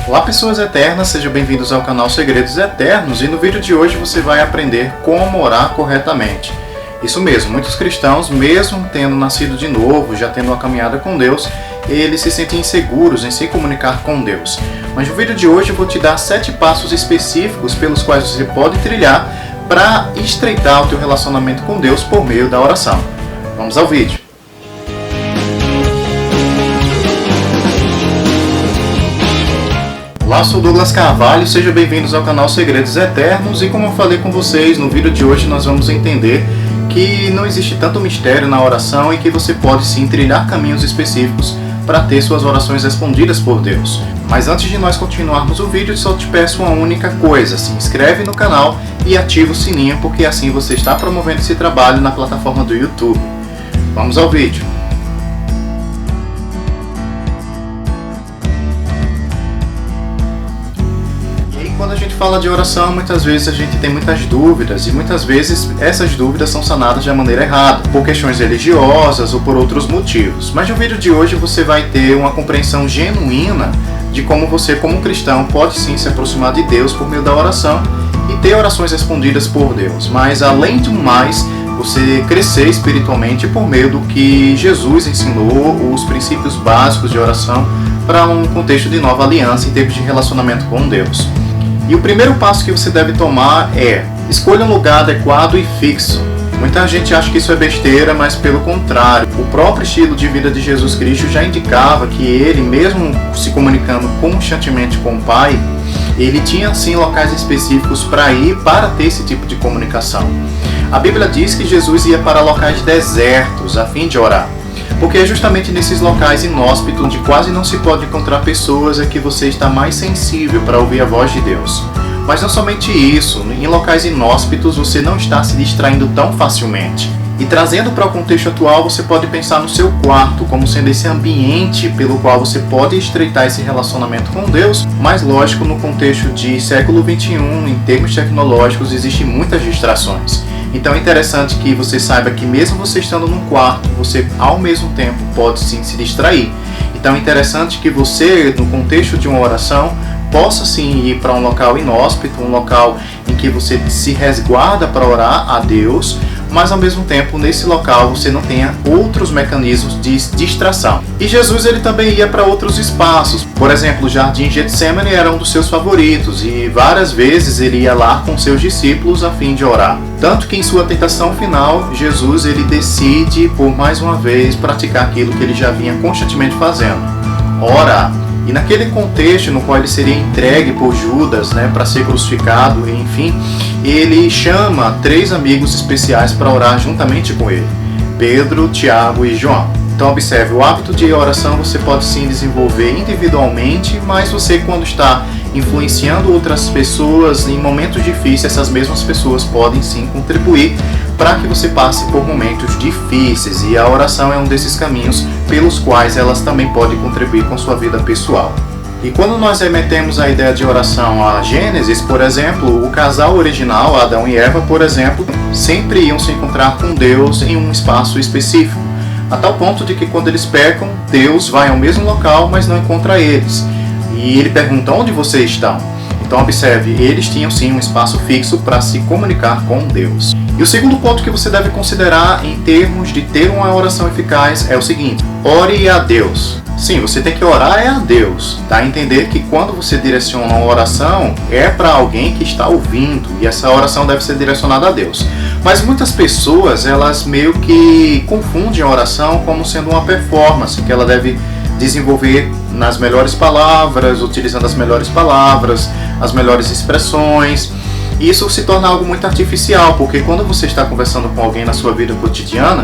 Olá pessoas eternas, sejam bem-vindos ao canal Segredos Eternos e no vídeo de hoje você vai aprender como orar corretamente. Isso mesmo, muitos cristãos, mesmo tendo nascido de novo, já tendo uma caminhada com Deus, eles se sentem inseguros em se comunicar com Deus. Mas no vídeo de hoje eu vou te dar 7 passos específicos pelos quais você pode trilhar para estreitar o teu relacionamento com Deus por meio da oração. Vamos ao vídeo. Olá, sou Douglas Carvalho, sejam bem-vindos ao canal Segredos Eternos e como eu falei com vocês, no vídeo de hoje nós vamos entender que não existe tanto mistério na oração e que você pode sim trilhar caminhos específicos para ter suas orações respondidas por Deus. Mas antes de nós continuarmos o vídeo, só te peço uma única coisa, se inscreve no canal e ativa o sininho, porque assim você está promovendo esse trabalho na plataforma do YouTube. Vamos ao vídeo. Quando a gente fala de oração, muitas vezes a gente tem muitas dúvidas e muitas vezes essas dúvidas são sanadas de maneira errada, por questões religiosas ou por outros motivos. Mas no vídeo de hoje você vai ter uma compreensão genuína de como você, como cristão, pode sim se aproximar de Deus por meio da oração e ter orações respondidas por Deus. Mas além do mais, você crescer espiritualmente por meio do que Jesus ensinou, os princípios básicos de oração para um contexto de nova aliança em termos de relacionamento com Deus. E o primeiro passo que você deve tomar é: escolha um lugar adequado e fixo. Muita gente acha que isso é besteira, mas pelo contrário, o próprio estilo de vida de Jesus Cristo já indicava que ele, mesmo se comunicando constantemente com o Pai, ele tinha sim locais específicos para ir para ter esse tipo de comunicação. A Bíblia diz que Jesus ia para locais desertos a fim de orar. Porque é justamente nesses locais inóspitos, onde quase não se pode encontrar pessoas, é que você está mais sensível para ouvir a voz de Deus. Mas não somente isso, em locais inóspitos você não está se distraindo tão facilmente. E trazendo para o contexto atual, você pode pensar no seu quarto como sendo esse ambiente pelo qual você pode estreitar esse relacionamento com Deus, mas lógico, no contexto de século XXI, em termos tecnológicos, existem muitas distrações. Então é interessante que você saiba que mesmo você estando num quarto, você ao mesmo tempo pode sim se distrair. Então é interessante que você, no contexto de uma oração, possa sim ir para um local inóspito, um local em que você se resguarda para orar a Deus, mas ao mesmo tempo nesse local você não tenha outros mecanismos de distração. E Jesus ele também ia para outros espaços. Por exemplo, o Jardim Getsemane era um dos seus favoritos e várias vezes ele ia lá com seus discípulos a fim de orar. Tanto que em sua tentação final, Jesus ele decide por mais uma vez praticar aquilo que ele já vinha constantemente fazendo: orar. E naquele contexto no qual ele seria entregue por Judas, para ser crucificado, enfim, ele chama 3 amigos especiais para orar juntamente com ele: Pedro, Tiago e João. Então observe, o hábito de oração você pode sim desenvolver individualmente, mas você, quando está influenciando outras pessoas em momentos difíceis, essas mesmas pessoas podem sim contribuir para que você passe por momentos difíceis, e a oração é um desses caminhos pelos quais elas também podem contribuir com sua vida pessoal. E quando nós remetemos a ideia de oração a Gênesis, por exemplo, o casal original, Adão e Eva, por exemplo, sempre iam se encontrar com Deus em um espaço específico, a tal ponto de que quando eles pecam, Deus vai ao mesmo local, mas não encontra eles. E ele pergunta: onde vocês estão? Então observe, eles tinham sim um espaço fixo para se comunicar com Deus. E o segundo ponto que você deve considerar em termos de ter uma oração eficaz é o seguinte: ore a Deus. Sim, você tem que orar a Deus. Dá a entender que quando você direciona uma oração, é para alguém que está ouvindo, e essa oração deve ser direcionada a Deus. Mas muitas pessoas, elas meio que confundem a oração como sendo uma performance, que ela deve desenvolver nas melhores palavras, utilizando as melhores palavras, as melhores expressões. E isso se torna algo muito artificial, porque quando você está conversando com alguém na sua vida cotidiana,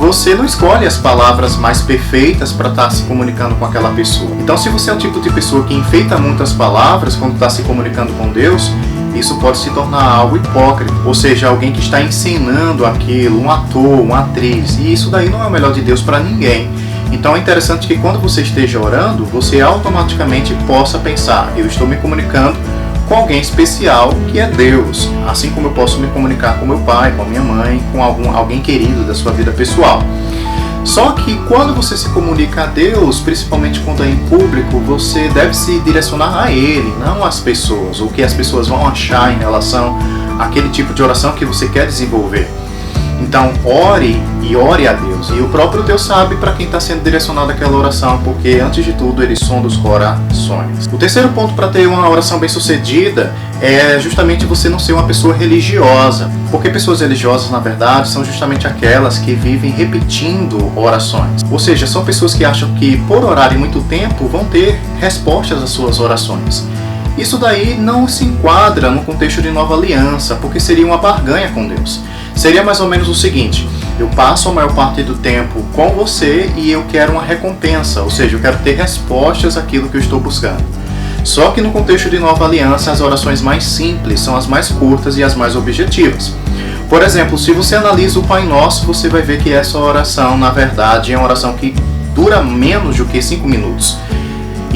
você não escolhe as palavras mais perfeitas para estar se comunicando com aquela pessoa. Então, se você é um tipo de pessoa que enfeita muitas palavras quando está se comunicando com Deus, isso pode se tornar algo hipócrita, ou seja, alguém que está encenando aquilo, um ator, uma atriz, e isso daí não é o melhor de Deus para ninguém. Então é interessante que quando você esteja orando, você automaticamente possa pensar: eu estou me comunicando com alguém especial que é Deus, assim como eu posso me comunicar com meu pai, com a minha mãe, com alguém querido da sua vida pessoal. Só que quando você se comunica a Deus, principalmente quando é em público, você deve se direcionar a Ele, não às pessoas, o que as pessoas vão achar em relação àquele tipo de oração que você quer desenvolver. Então, ore e ore a Deus. E o próprio Deus sabe para quem está sendo direcionado aquela oração, porque antes de tudo Ele sonda os corações. O terceiro ponto para ter uma oração bem sucedida é justamente você não ser uma pessoa religiosa. Porque pessoas religiosas, na verdade, são justamente aquelas que vivem repetindo orações. Ou seja, são pessoas que acham que por orarem muito tempo vão ter respostas às suas orações. Isso daí não se enquadra no contexto de nova aliança, porque seria uma barganha com Deus. Seria mais ou menos o seguinte: eu passo a maior parte do tempo com você e eu quero uma recompensa, ou seja, eu quero ter respostas àquilo que eu estou buscando. Só que no contexto de nova aliança, as orações mais simples são as mais curtas e as mais objetivas. Por exemplo, se você analisa o Pai Nosso, você vai ver que essa oração, na verdade, é uma oração que dura menos do que 5 minutos.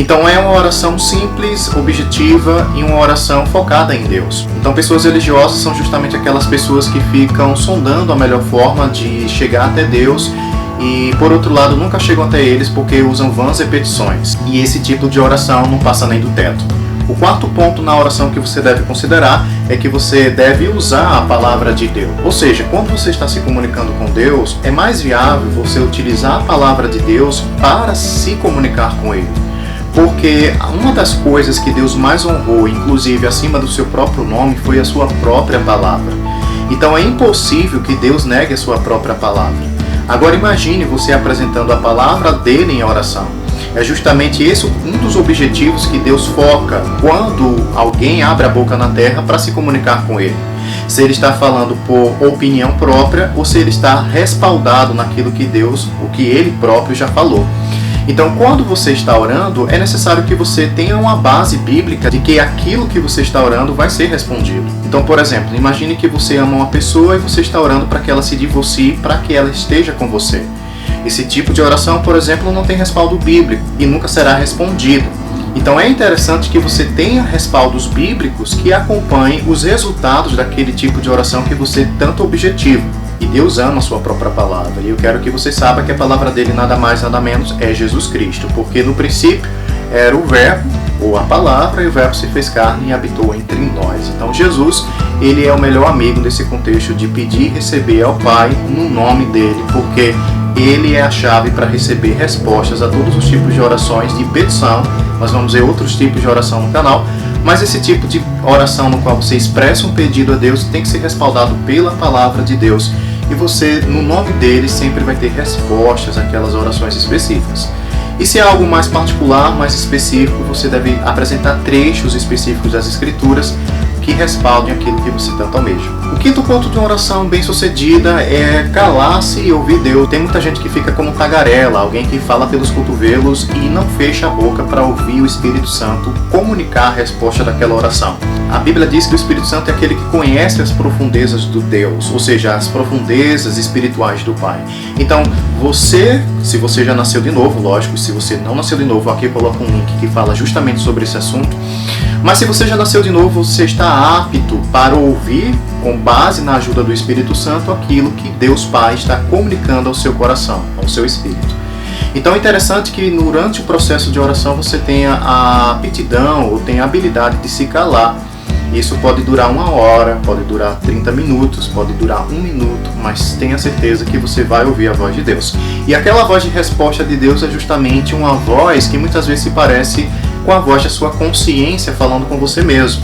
Então é uma oração simples, objetiva e uma oração focada em Deus. Então pessoas religiosas são justamente aquelas pessoas que ficam sondando a melhor forma de chegar até Deus e, por outro lado, nunca chegam até eles porque usam vãs repetições. E esse tipo de oração não passa nem do teto. O quarto ponto na oração que você deve considerar é que você deve usar a palavra de Deus. Ou seja, quando você está se comunicando com Deus, é mais viável você utilizar a palavra de Deus para se comunicar com Ele. Porque uma das coisas que Deus mais honrou, inclusive acima do seu próprio nome, foi a sua própria palavra. Então é impossível que Deus negue a sua própria palavra. Agora imagine você apresentando a palavra dele em oração. É justamente esse um dos objetivos que Deus foca quando alguém abre a boca na terra para se comunicar com ele. Se ele está falando por opinião própria ou se ele está respaldado naquilo que Deus, o que ele próprio já falou. Então, quando você está orando, é necessário que você tenha uma base bíblica de que aquilo que você está orando vai ser respondido. Então, por exemplo, imagine que você ama uma pessoa e você está orando para que ela se divorcie, para que ela esteja com você. Esse tipo de oração, por exemplo, não tem respaldo bíblico e nunca será respondido. Então, é interessante que você tenha respaldos bíblicos que acompanhem os resultados daquele tipo de oração que você tanto objetiva. E Deus ama a sua própria palavra. E eu quero que você saiba que a palavra dele nada mais, nada menos é Jesus Cristo. Porque no princípio era o verbo, ou a palavra, e o verbo se fez carne e habitou entre nós. Então Jesus, ele é o melhor amigo nesse contexto de pedir e receber ao Pai no nome dele. Porque ele é a chave para receber respostas a todos os tipos de orações de petição. Nós vamos ver outros tipos de oração no canal. Mas esse tipo de oração no qual você expressa um pedido a Deus tem que ser respaldado pela palavra de Deus. E você, no nome dele, sempre vai ter respostas àquelas orações específicas. E se é algo mais particular, mais específico, você deve apresentar trechos específicos das Escrituras que respaldem aquilo que você tanto almeja. O quinto ponto de uma oração bem sucedida é calar-se e ouvir Deus. Tem muita gente que fica como tagarela, alguém que fala pelos cotovelos e não fecha a boca para ouvir o Espírito Santo comunicar a resposta daquela oração. A Bíblia diz que o Espírito Santo é aquele que conhece as profundezas do Deus, ou seja, as profundezas espirituais do Pai. Então, você, se você já nasceu de novo, lógico, se você não nasceu de novo, aqui eu coloco um link que fala justamente sobre esse assunto. Mas se você já nasceu de novo, você está apto para ouvir, com base na ajuda do Espírito Santo, aquilo que Deus Pai está comunicando ao seu coração, ao seu espírito. Então é interessante que durante o processo de oração você tenha a aptidão ou tenha a habilidade de se calar. Isso pode durar 1 hora, pode durar 30 minutos, pode durar 1 minuto, mas tenha certeza que você vai ouvir a voz de Deus. E aquela voz de resposta de Deus é justamente uma voz que muitas vezes se parece com a voz da sua consciência falando com você mesmo.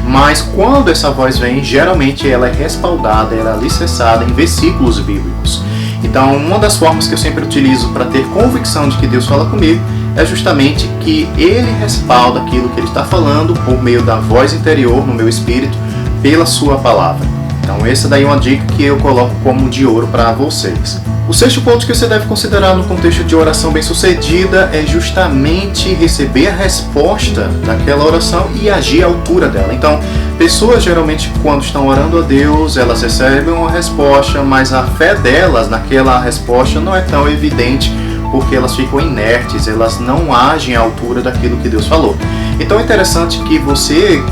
Mas quando essa voz vem, geralmente ela é respaldada, ela é alicerçada em versículos bíblicos. Então, uma das formas que eu sempre utilizo para ter convicção de que Deus fala comigo é justamente que Ele respalda aquilo que Ele está falando por meio da voz interior no meu espírito, pela sua palavra. Então, essa daí é uma dica que eu coloco como de ouro para vocês. O sexto ponto que você deve considerar no contexto de oração bem-sucedida é justamente receber a resposta daquela oração e agir à altura dela. Então, pessoas geralmente quando estão orando a Deus, elas recebem uma resposta, mas a fé delas naquela resposta não é tão evidente porque elas ficam inertes, elas não agem à altura daquilo que Deus falou. Então é interessante que você,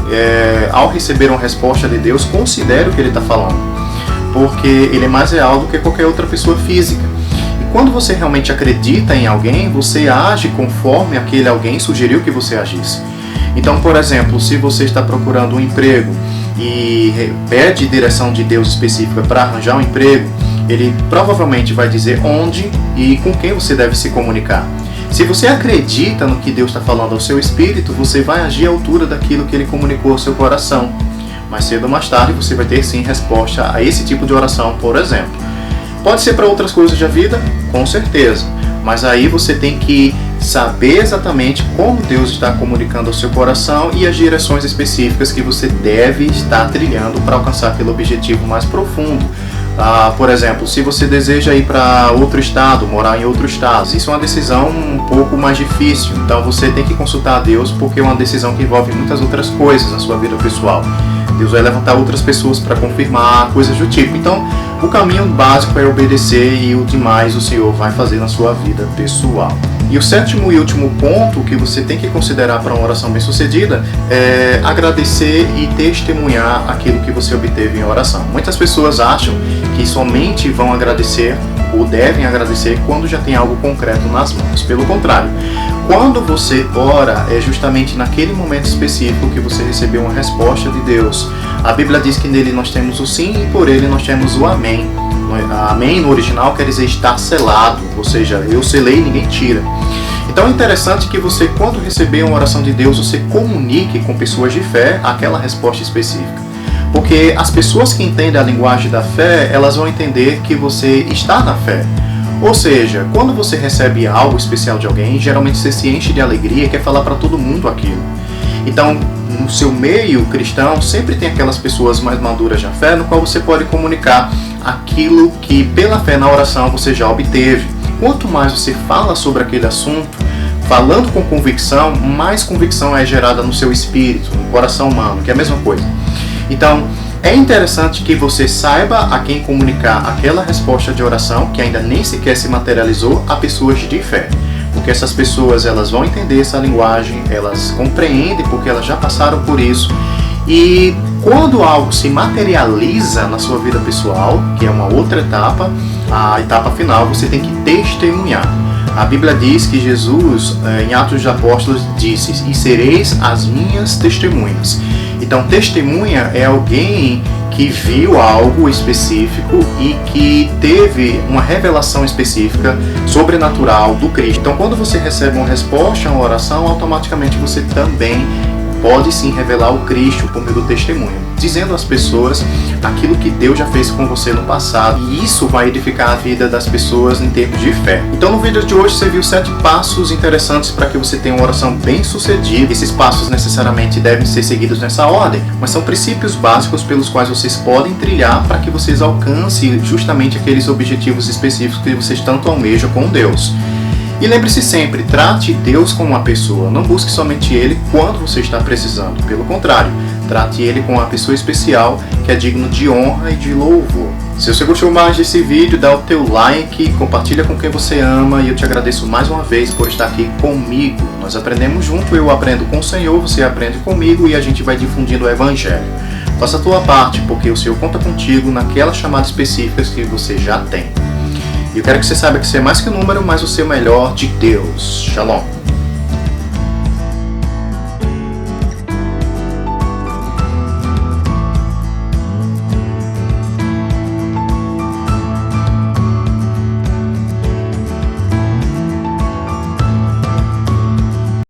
ao receber uma resposta de Deus, considere o que Ele está falando, porque Ele é mais real do que qualquer outra pessoa física. E quando você realmente acredita em alguém, você age conforme aquele alguém sugeriu que você agisse. Então, por exemplo, se você está procurando um emprego e pede direção de Deus específica para arranjar um emprego, ele provavelmente vai dizer onde e com quem você deve se comunicar. Se você acredita no que Deus está falando ao seu espírito, você vai agir à altura daquilo que ele comunicou ao seu coração. Mais cedo ou mais tarde você vai ter sim resposta a esse tipo de oração, por exemplo. Pode ser para outras coisas da vida? Com certeza. Mas aí você tem que saber exatamente como Deus está comunicando ao seu coração e as direções específicas que você deve estar trilhando para alcançar aquele objetivo mais profundo. Por exemplo, se você deseja ir para outro estado, morar em outro estado, isso é uma decisão um pouco mais difícil. Então você tem que consultar a Deus, porque é uma decisão que envolve muitas outras coisas na sua vida pessoal. Deus vai levantar outras pessoas para confirmar, coisas do tipo. Então, o caminho básico é obedecer e o demais o Senhor vai fazer na sua vida pessoal. E o sétimo e último ponto que você tem que considerar para uma oração bem-sucedida é agradecer e testemunhar aquilo que você obteve em oração. Muitas pessoas acham que somente vão agradecer ou devem agradecer quando já tem algo concreto nas mãos. Pelo contrário, quando você ora, é justamente naquele momento específico que você recebeu uma resposta de Deus. A Bíblia diz que nele nós temos o sim e por ele nós temos o amém. Amém no original quer dizer estar selado, ou seja, eu selei e ninguém tira. Então é interessante que você, quando receber uma oração de Deus, você comunique com pessoas de fé aquela resposta específica. Porque as pessoas que entendem a linguagem da fé, elas vão entender que você está na fé. Ou seja, quando você recebe algo especial de alguém, geralmente você se enche de alegria e quer falar para todo mundo aquilo. Então, no seu meio cristão, sempre tem aquelas pessoas mais maduras na fé, no qual você pode comunicar aquilo que, pela fé na oração, você já obteve. Quanto mais você fala sobre aquele assunto, falando com convicção, mais convicção é gerada no seu espírito, no coração humano, que é a mesma coisa. Então, é interessante que você saiba a quem comunicar aquela resposta de oração, que ainda nem sequer se materializou, a pessoas de fé. Porque essas pessoas, elas vão entender essa linguagem, elas compreendem porque elas já passaram por isso. E quando algo se materializa na sua vida pessoal, que é uma outra etapa, a etapa final, você tem que testemunhar. A Bíblia diz que Jesus, em Atos dos Apóstolos, disse: "E sereis as minhas testemunhas". Então, testemunha é alguém que viu algo específico e que teve uma revelação específica, sobrenatural do Cristo. Então, quando você recebe uma resposta a uma oração, automaticamente você também pode sim revelar o Cristo por meio do testemunho, dizendo às pessoas aquilo que Deus já fez com você no passado, e isso vai edificar a vida das pessoas em termos de fé. Então no vídeo de hoje você viu 7 passos interessantes para que você tenha uma oração bem sucedida. Esses passos necessariamente devem ser seguidos nessa ordem, mas são princípios básicos pelos quais vocês podem trilhar para que vocês alcancem justamente aqueles objetivos específicos que vocês tanto almejam com Deus. E lembre-se sempre, trate Deus como uma pessoa, não busque somente Ele quando você está precisando. Pelo contrário, trate Ele como uma pessoa especial que é digno de honra e de louvor. Se você gostou mais desse vídeo, dá o teu like, compartilha com quem você ama e eu te agradeço mais uma vez por estar aqui comigo. Nós aprendemos junto, eu aprendo com o Senhor, você aprende comigo e a gente vai difundindo o Evangelho. Faça a tua parte, porque o Senhor conta contigo naquelas chamadas específicas que você já tem. E eu quero que você saiba que você é mais que um número, mas o seu melhor de Deus. Shalom.